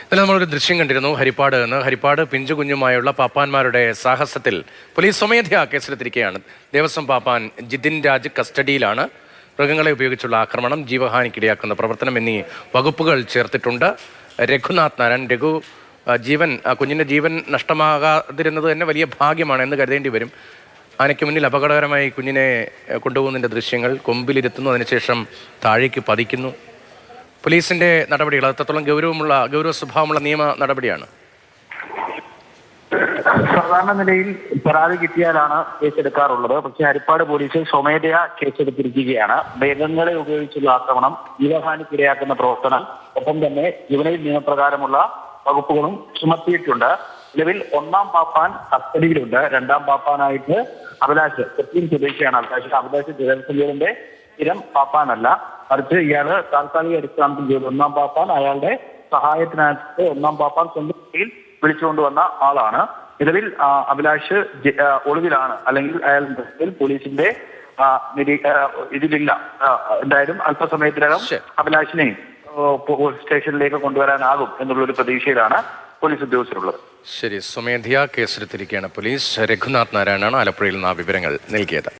ഇന്നലെ നമ്മളൊരു ദൃശ്യം കണ്ടിരുന്നു ഹരിപ്പാട് പിഞ്ചു കുഞ്ഞുമായുള്ള പാപ്പാന്മാരുടെ സാഹസത്തിൽ പോലീസ് സ്വമേധയാ കേസെടുത്തിരിക്കുകയാണ്. ദേവസ്വം പാപ്പാൻ ജിതിൻ രാജ് കസ്റ്റഡിയിലാണ്. മൃഗങ്ങളെ ഉപയോഗിച്ചുള്ള ആക്രമണം, ജീവഹാനിക്കിടയാക്കുന്ന പ്രവർത്തനം എന്നീ വകുപ്പുകൾ ചേർത്തിട്ടുണ്ട്. രഘുനാഥ് നാരായൺ കുഞ്ഞിൻ്റെ ജീവൻ നഷ്ടമാകാതിരുന്നത് തന്നെ വലിയ ഭാഗ്യമാണ് എന്ന് കരുതേണ്ടി വരും. ആനയ്ക്ക് മുന്നിൽ അപകടകരമായി കുഞ്ഞിനെ കൊണ്ടുപോകുന്നതിൻ്റെ ദൃശ്യങ്ങൾ, കൊമ്പിലിരുത്തുന്നു, അതിനുശേഷം താഴേക്ക് പതിക്കുന്നു. പോലീസിന്റെ നടപടികൾ അത്രത്തോളം ഗൗരവ സ്വഭാവമുള്ള നിയമ നടപടിയാണ്. സാധാരണ നിലയിൽ പരാതി കിട്ടിയാലാണ് കേസെടുക്കാറുള്ളത്. പക്ഷേ ഹരിപ്പാട് പോലീസ് സ്വമേധയാ കേസെടുത്തിരിക്കുകയാണ്. മൃഗങ്ങളെ ഉപയോഗിച്ചുള്ള ആക്രമണം, ജീവഹാനിക്കിടയാക്കുന്ന പ്രവർത്തനം, ഒപ്പം തന്നെ ജുവനൈൽ നിയമപ്രകാരമുള്ള വകുപ്പുകളും ചുമത്തിയിട്ടുണ്ട്. നിലവിൽ ഒന്നാം പാപ്പാൻ കസ്റ്റഡിയിലുണ്ട്. രണ്ടാം പാപ്പാനായിട്ട് അഭിലാഷ് കൊച്ചിൻ സ്വദേശിയാണ്. അഭിലാഷ് ദേവസ്വം സ്ഥിരം പാപ്പാനല്ല, മറിച്ച് ഇയാള് താൽക്കാലിക അടിസ്ഥാനത്തിൽ ചെയ്തു. ഒന്നാം പാപ്പാൻ അയാളുടെ സഹായത്തിനായിട്ട് ഒന്നാം പാപ്പാൻ സ്വന്തം വിളിച്ചുകൊണ്ടുവന്ന ആളാണ്. നിലവിൽ അഭിലാഷ് ഒളിവിലാണ്, അല്ലെങ്കിൽ അയാൾ പോലീസിന്റെ ഇതിലില്ല. എന്തായാലും അല്പസമയത്തിനകം അഭിലാഷിനെ സ്റ്റേഷനിലേക്ക് കൊണ്ടുവരാനാകും എന്നുള്ളൊരു പ്രതീക്ഷയിലാണ് പോലീസ് ഉദ്യോഗസ്ഥരുള്ളത്. ശരി, സ്വമേധയാ കേസെടുത്തിരിക്കുകയാണ് പോലീസ്. രഘുനാഥ് നാരായണാണ് ആലപ്പുഴയിൽ നിന്ന് ആ വിവരങ്ങൾ നൽകിയത്.